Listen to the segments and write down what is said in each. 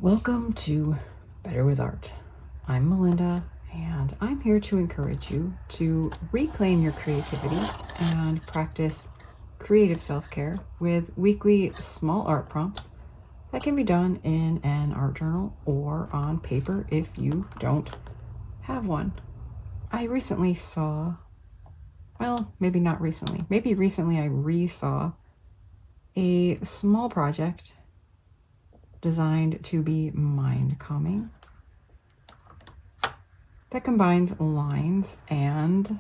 Welcome to Better with Art. I'm Melinda, and I'm here to encourage you to reclaim your creativity and practice creative self-care with weekly small art prompts that can be done in an art journal or on paper if you don't have one. I recently saw, well, maybe not recently, maybe recently I re-saw a small project designed to be mind calming that combines lines and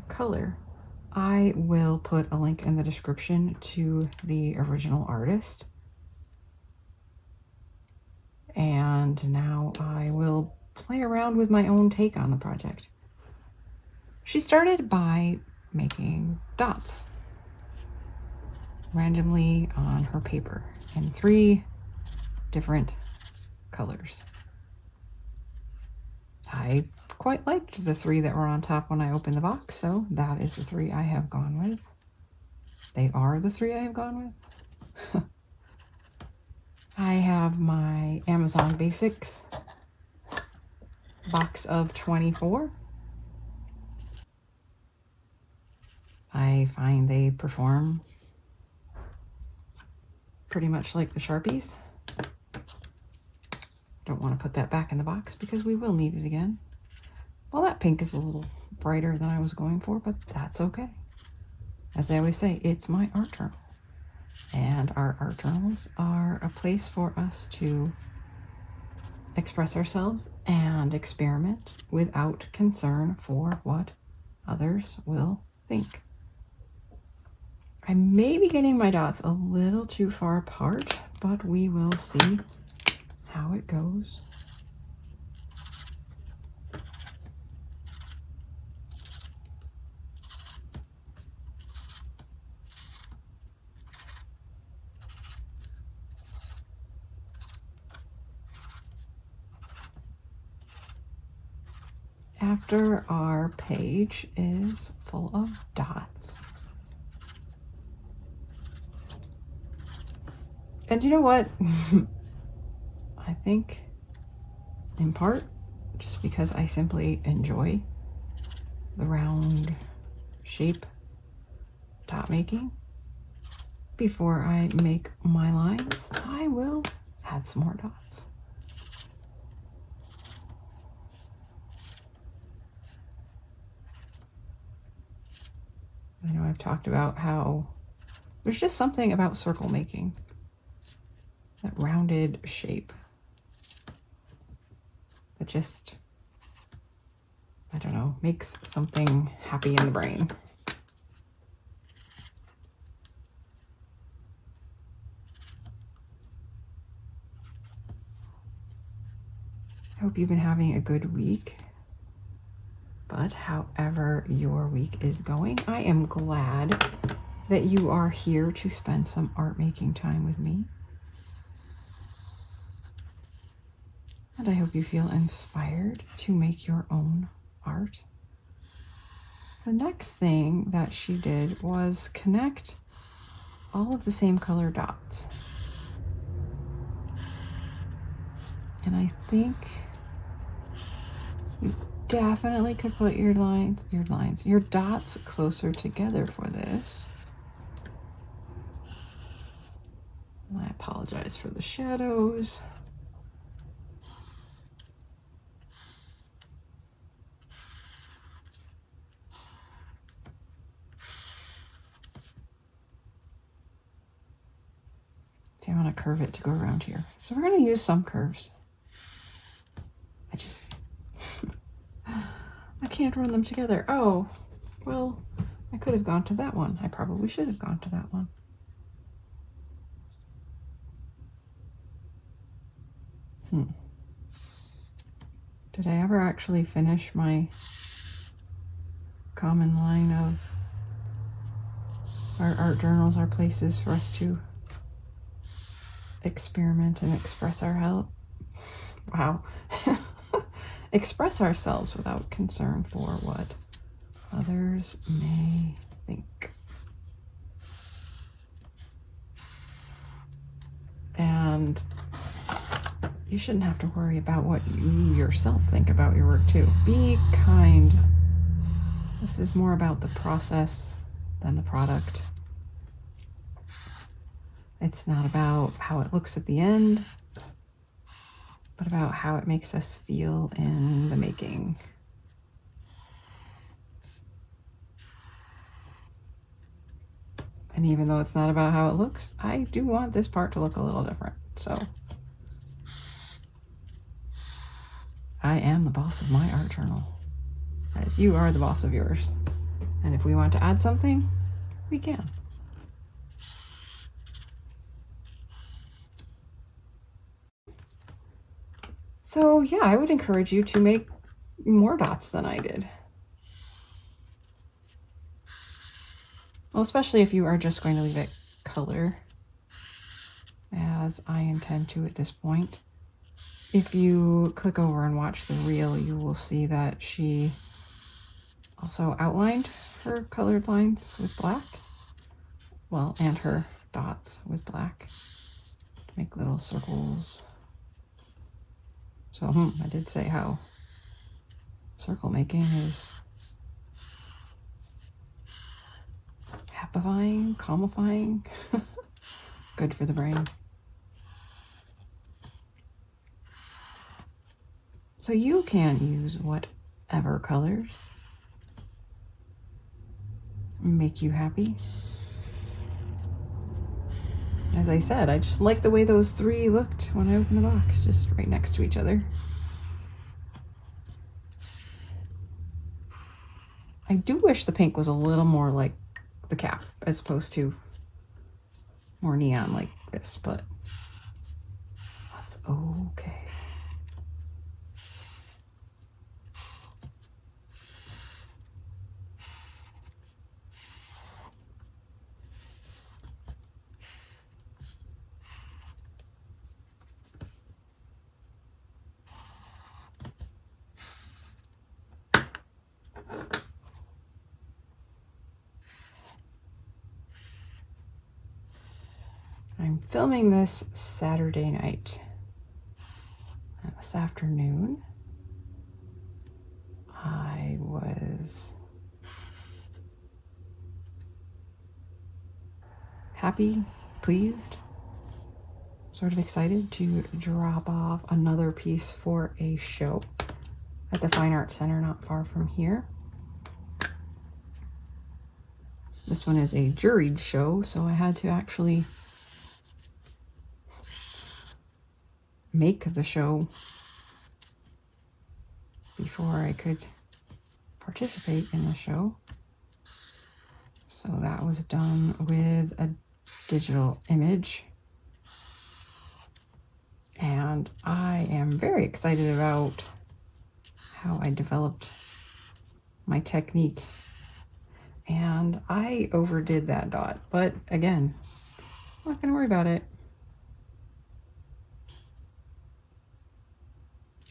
color. I will put a link in the description to the original artist. And now I will play around with my own take on the project. She started by making dots randomly on her paper in 3 different colors. I quite liked the 3 that were on top when I opened the box, so that is the 3 I have gone with. They are the 3 I have gone with. I have my Amazon Basics box of 24. I find they perform pretty much like the Sharpies. Don't want to put that back in the box because we will need it again. Well, that pink is a little brighter than I was going for, but that's okay. As I always say, it's my art journal. And our art journals are a place for us to express ourselves and experiment without concern for what others will think. I may be getting my dots a little too far apart, but we will see how it goes. After our page is full of dots. And you know what? I think in part just because I simply enjoy the round shape dot making. Before I make my lines, I will add some more dots. I know I've talked about how there's just something about circle making, that rounded shape, that just, I don't know, makes something happy in the brain. I hope you've been having a good week. But however your week is going, I am glad that you are here to spend some art making time with me. And I hope you feel inspired to make your own art. The next thing that she did was connect all of the same color dots. And I think you definitely could put your dots closer together for this. I apologize for the shadows. See, I want to curve it to go around here. So we're going to use some curves. I can't run them together. Oh, well, I could have gone to that one. I probably should have gone to that one. Did I ever actually finish my common line of our art journals are places for us to experiment and express our help? Wow. Express ourselves without concern for what others may think. And you shouldn't have to worry about what you yourself think about your work too. Be kind. This is more about the process than the product. It's not about how it looks at the end, but about how it makes us feel in the making. And even though it's not about how it looks, I do want this part to look a little different. So I am the boss of my art journal, as you are the boss of yours. And if we want to add something, we can. So yeah, I would encourage you to make more dots than I did. Well, especially if you are just going to leave it color, as I intend to at this point. If you click over and watch the reel, you will see that she also outlined her colored lines with black. Well, and her dots with black to make little circles. So I did say how circle making is happifying, calmifying, good for the brain. So you can use whatever colors make you happy. As I said, I just like the way those three looked when I opened the box, just right next to each other. I do wish the pink was a little more like the cap as opposed to more neon like this, but that's okay. I'm filming this Saturday night. This afternoon, I was happy, pleased, sort of excited to drop off another piece for a show at the Fine Arts Center not far from here. This one is a juried show, so I had to actually make the show before I could participate in the show. So that was done with a digital image. And I am very excited about how I developed my technique. And I overdid that dot, but again, I'm not gonna worry about it.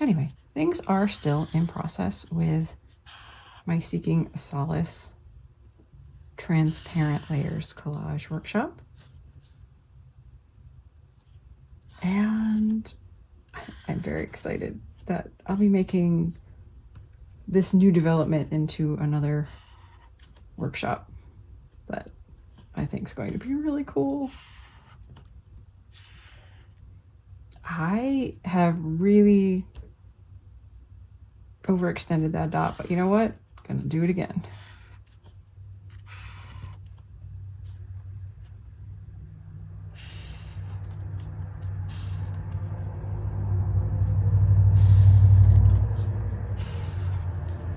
Anyway, things are still in process with my Seeking Solace Transparent Layers Collage Workshop. And I'm very excited that I'll be making this new development into another workshop that I think is going to be really cool. I have really overextended that dot, but you know what? I'm gonna do it again.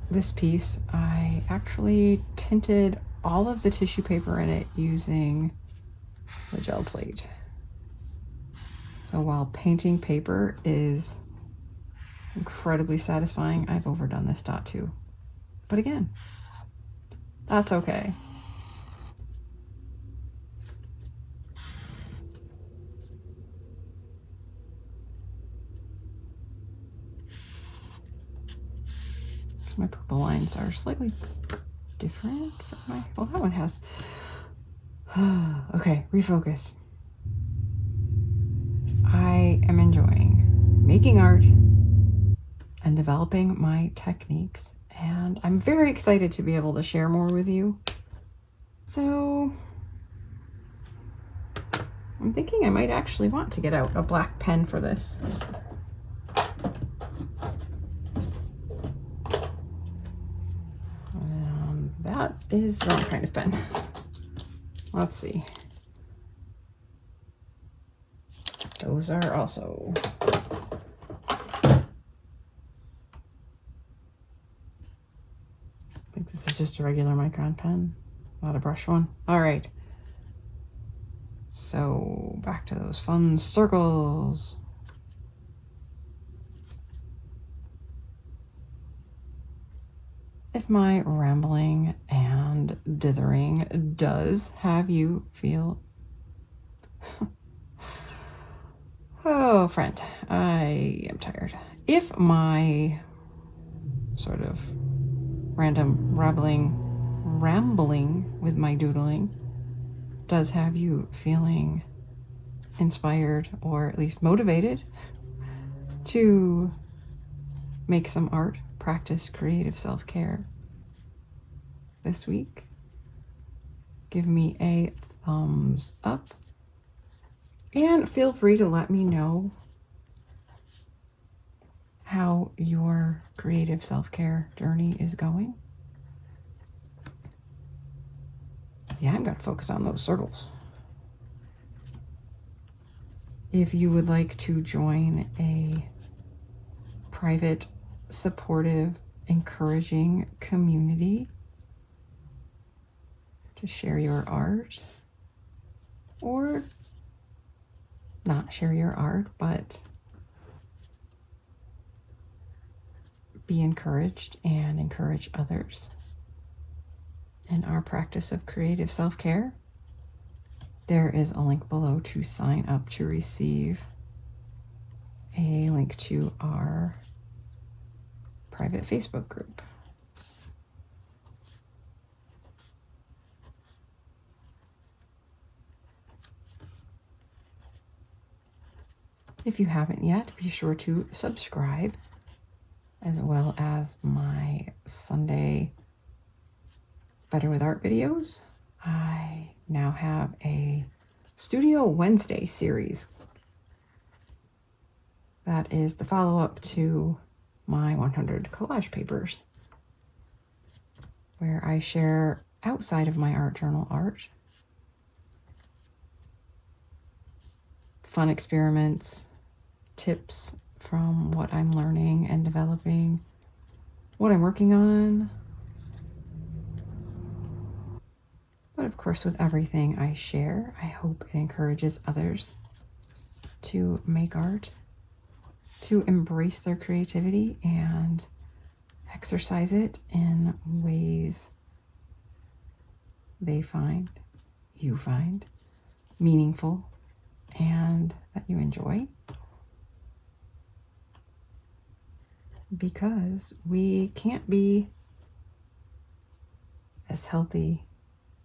This piece, I actually tinted all of the tissue paper in it using the gel plate. So while painting paper is incredibly satisfying, I've overdone this dot too. But again, that's okay. So my purple lines are slightly different from my, well, that one has. Okay, refocus. I am enjoying making art and developing my techniques. And I'm very excited to be able to share more with you. So I'm thinking I might actually want to get out a black pen for this. That is the wrong kind of pen. Let's see. Those are also. I think this is just a regular Micron pen, not a brush one. All right. So back to those fun circles. If my rambling and dithering does have you feel... Oh, friend, I am tired. If my sort of random rambling with my doodling does have you feeling inspired or at least motivated to make some art, practice creative self-care this week, give me a thumbs up and feel free to let me know how your creative self-care journey is going. Yeah, I'm going to focus on those circles. If you would like to join a private, supportive, encouraging community to share your art, or not share your art, but be encouraged and encourage others in our practice of creative self-care, there is a link below to sign up to receive a link to our private Facebook group. If you haven't yet, be sure to subscribe, as well as my Sunday Better with Art videos. I now have a Studio Wednesday series that is the follow-up to my 100 collage papers, where I share outside of my art journal art, fun experiments, tips from what I'm learning and developing, what I'm working on. But of course, with everything I share, I hope it encourages others to make art, to embrace their creativity and exercise it in ways they find, you find, meaningful and that you enjoy. Because we can't be as healthy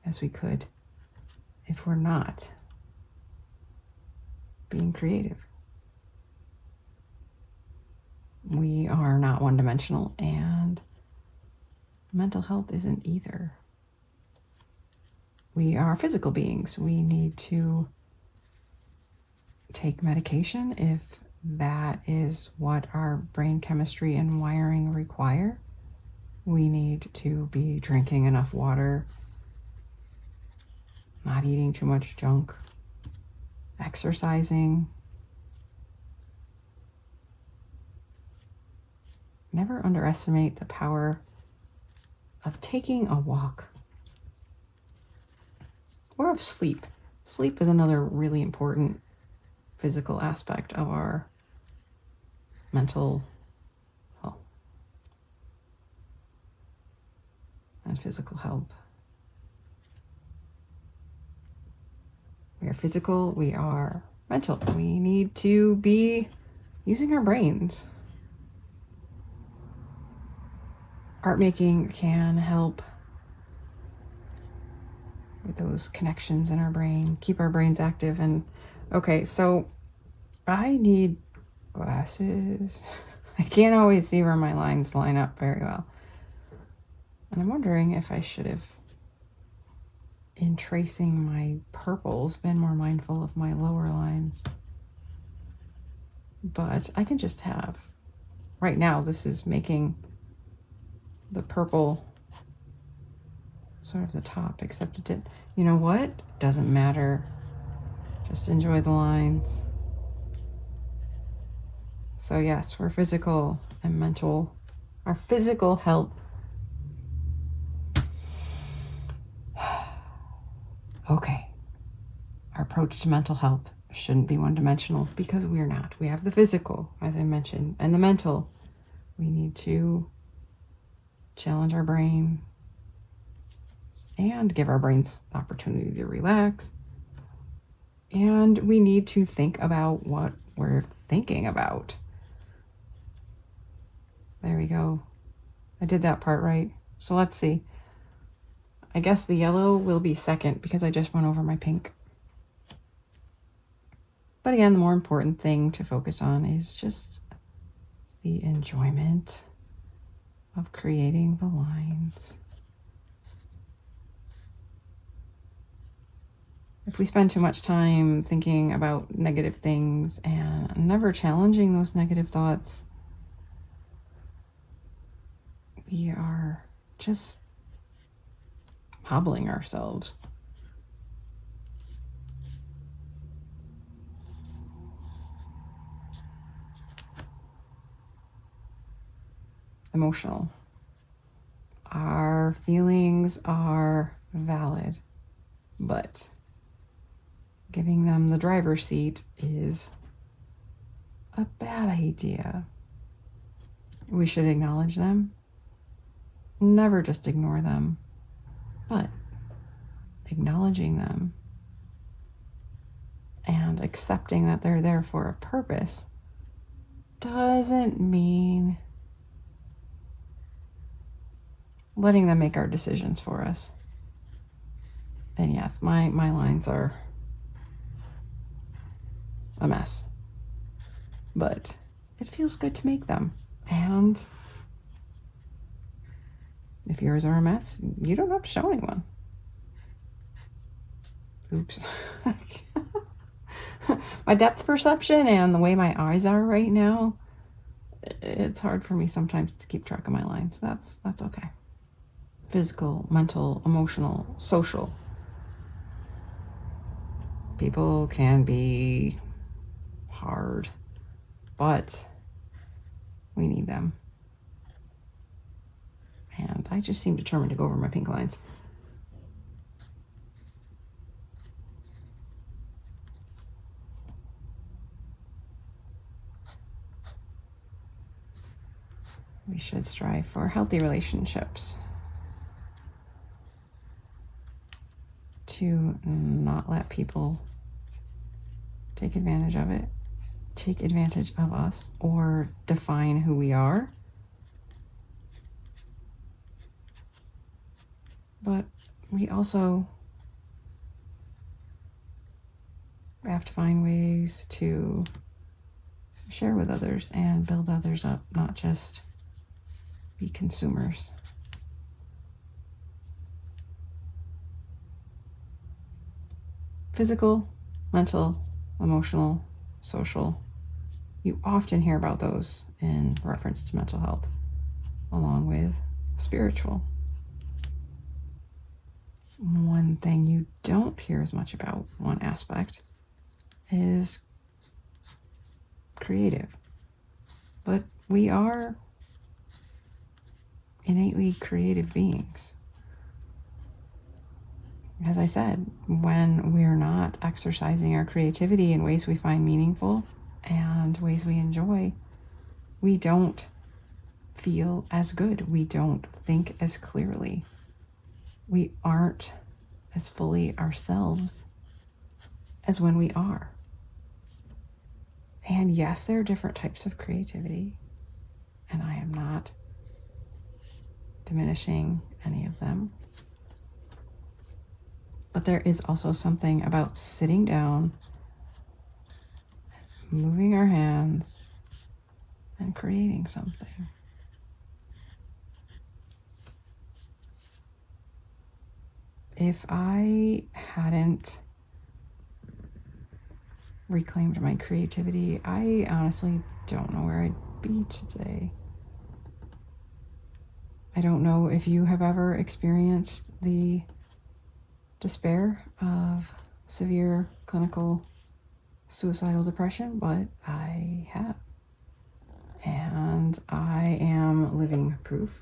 as we could if we're not being creative. We are not one-dimensional, and mental health isn't either. We are physical beings. We need to take medication if that is what our brain chemistry and wiring require. We need to be drinking enough water, not eating too much junk, exercising. Never underestimate the power of taking a walk or of sleep. Sleep is another really important physical aspect of our mental health and physical health. We are physical, we are mental. We need to be using our brains. Art making can help with those connections in our brain, keep our brains active. And okay, so I need glasses. I can't always see where my lines line up very well. And I'm wondering if I should have, in tracing my purples, been more mindful of my lower lines. But I can just have, right now this is making the purple sort of the top, except it did, you know what? Doesn't matter. Just enjoy the lines. So yes, we're physical and mental. Our physical health. Okay. Our approach to mental health shouldn't be one-dimensional because we're not. We have the physical, as I mentioned, and the mental. We need to challenge our brain and give our brains the opportunity to relax. And we need to think about what we're thinking about. There we go. I did that part right. So let's see. I guess the yellow will be second because I just went over my pink. But again, the more important thing to focus on is just the enjoyment of creating the lines. If we spend too much time thinking about negative things and never challenging those negative thoughts, we are just hobbling ourselves. Emotional. Our feelings are valid, but giving them the driver's seat is a bad idea. We should acknowledge them, never just ignore them, but acknowledging them and accepting that they're there for a purpose doesn't mean letting them make our decisions for us. And yes, my lines are a mess, but it feels good to make them. And if yours are a mess, you don't have to show anyone. Oops. My depth perception and the way my eyes are right now, it's hard for me sometimes to keep track of my lines. That's okay. Physical, mental, emotional, social. People can be hard, but we need them. And I just seem determined to go over my pink lines. We should strive for healthy relationships. To not let people take advantage of it, take advantage of us, or define who we are. But we also have to find ways to share with others and build others up, not just be consumers. Physical, mental, emotional, social. You often hear about those in reference to mental health, along with spiritual. One thing you don't hear as much about, one aspect, is creative. But we are innately creative beings. As I said, when we're not exercising our creativity in ways we find meaningful and ways we enjoy, we don't feel as good. We don't think as clearly. We aren't as fully ourselves as when we are. And yes, there are different types of creativity, and I am not diminishing any of them. But there is also something about sitting down, moving our hands, and creating something. If I hadn't reclaimed my creativity, I honestly don't know where I'd be today. I don't know if you have ever experienced the despair of severe clinical suicidal depression, but I have. And I am living proof,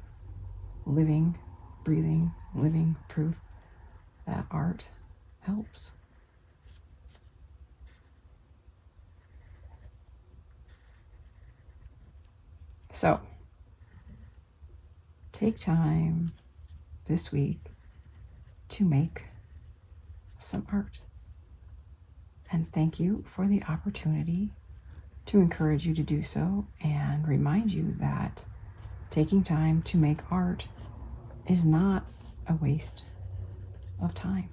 living, breathing, living proof that art helps. So, take time this week to make some art. And thank you for the opportunity to encourage you to do so and remind you that taking time to make art is not a waste of time.